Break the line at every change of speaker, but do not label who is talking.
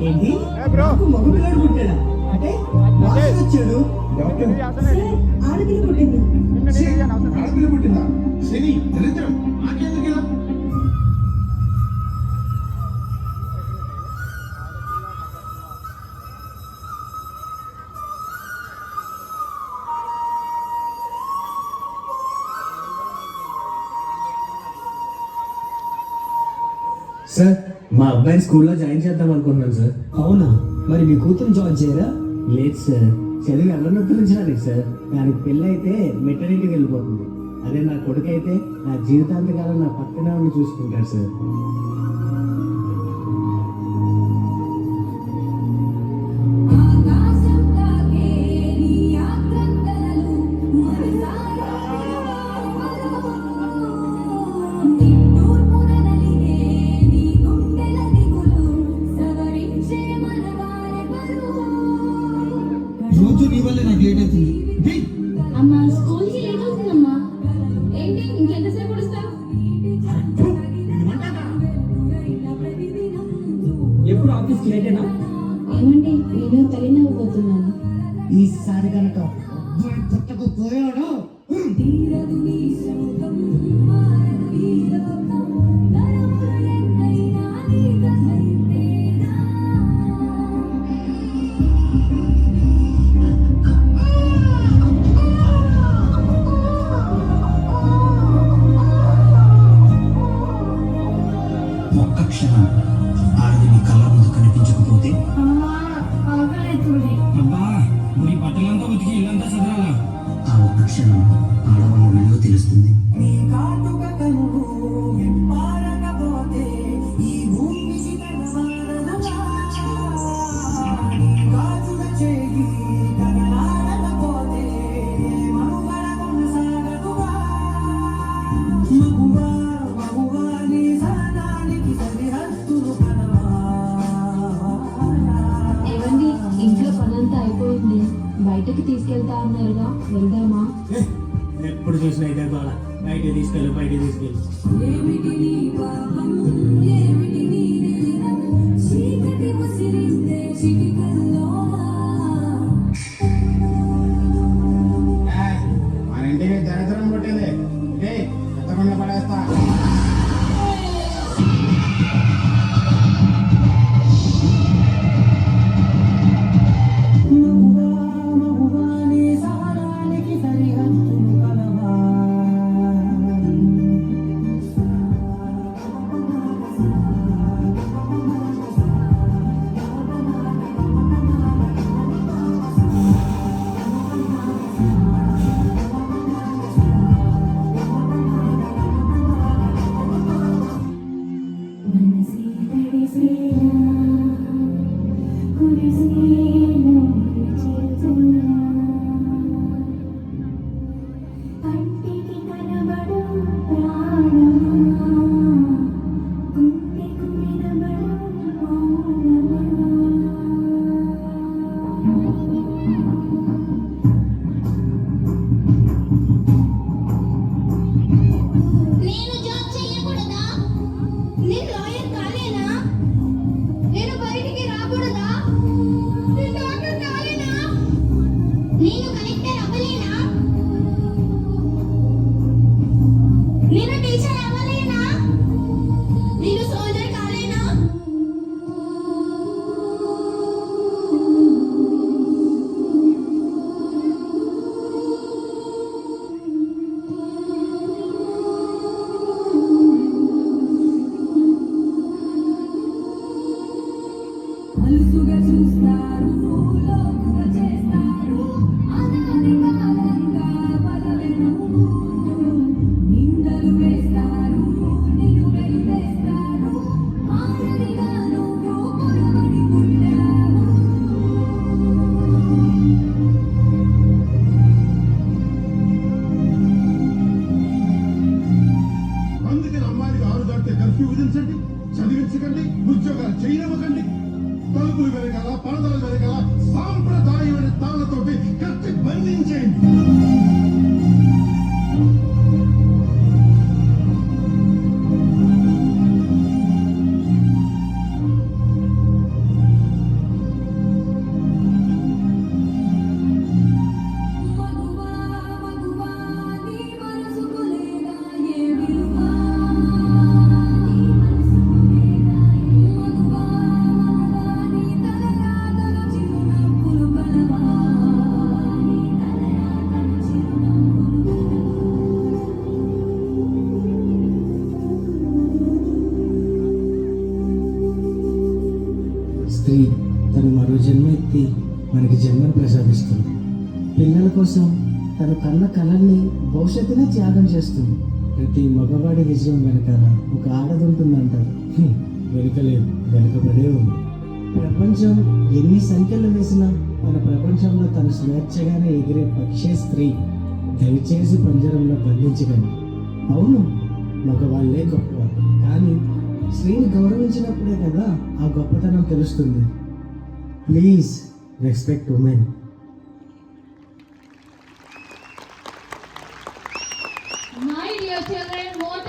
ఏంటి నాకు మగ పిల్లడు పుట్టాడా అంటే వాసన వచ్చాడు
ఆడపిల్ల పుట్టింది.
ఆడపిల్ల పుట్టిందా? శని దరిద్రం నాకెందుకు ఇలా?
సార్ మా అబ్బాయిని స్కూల్లో జాయిన్ చేద్దాం అనుకున్నాను సార్.
అవునా? మరి మీ కూతురు జాయిన్ చేయరా?
లేదు సార్, చదివి అల్లనొత్తరించడానికి సార్. దానికి పెళ్ళి అయితే మెటర్నిటీకి వెళ్ళిపోతుంది. అదే నా కొడుకు అయితే నా జీవితాంతకాలం నా పక్కనే ఉండి చూసుకుంటాడు సార్.
రోజు నీ వల్లే నాకు లేట్ అవుతుంది.
అమ్మా స్కూల్కి లేట్ అవుతుందమ్మా. ఏంటి ఇంకెంతసేపు వస్తావు?
ఎప్పుడు ఆఫీస్కి లేటేనా?
ఏమండి నేను తల్లినవ్వబోతున్నాను.
ఈసారి కనుక అబ్బాయి పుట్టకు పోయాడు
ఒక్క క్షణం ఆడది నీ కళ్ళ ముందు కనిపించకపోతే
అబ్బా నీ బట్టలంతా ఉతికి ఇల్లంతా చదరాలా?
ఆ ఒక్క క్షణం ఆడవాళ్ళ విలువ తెలుస్తుంది.
ఏమండి ఇంట్లో పనంతా అయిపోయింది. బయటకు తీసుకెళ్తా అన్నారుగా, వెళ్దామా?
ఎప్పుడు చూసినా ఇదే బాధ. బయట తీసుకెళ్ళి బయట తీసుకెళ్ళి
మన ఇంటికి దరిద్రం పుట్టింది. ఎంతకుండా పడేస్తా.
నేను జాబ్ చేయకూడదా? నేను లాయర్ కాలేనా? నేను బయటికి రాకూడదా? నేను డాక్టర్ కాలేనా? నేను కలెక్టర్ అవ్వలేనా? నేను టీచర్ అవ్వలేనా? నేను సోల్జర్ కాలేనా? అలుసుగా చూస్తారు, లోకుగా చేస్తారు, అనాదికాలంగా బలవెను. నిందలు వేస్తారు, నిన్ను వెలివేస్తారు, మానవిగా నువ్వు పొరబడి పుట్టావు.
అందుకని అమ్మాయికి 6 దాటితే కర్ఫ్యూ విధించండి, చదివించకండి, ఉద్యోగాలు చేయనివ్వకండి. తలుపులు వెనకాల, పరదాలు వెనకాల సాంప్రదాయమైన తాళ్లతోటి కట్టి బంధించేయండి.
స్త్రీ తను మరో జన్మ ఎత్తి మనకి జన్మను ప్రసాదిస్తుంది. పిల్లల కోసం తను కన్న కలల్ని భవిష్యత్తునే త్యాగం చేస్తుంది. ప్రతి మగవాడి విజయం వెనకాల ఒక ఆడది ఉంటుందంటారు. వెనుకలేదు, వెనుకబడే ఉంది. ప్రపంచం ఎన్ని సంఖ్యలు వేసినా మన ప్రపంచంలో తన స్వేచ్ఛగానే ఎగిరే పక్షే స్త్రీ. దయచేసి పంజరంలో బంధించకండి. అవును, మగవాళ్ళే గొప్పవారు, కానీ స్త్రీని గౌరవించినప్పుడే కదా ఆ గొప్పతనం తెలుస్తుంది. Please respect women.
My dear children, what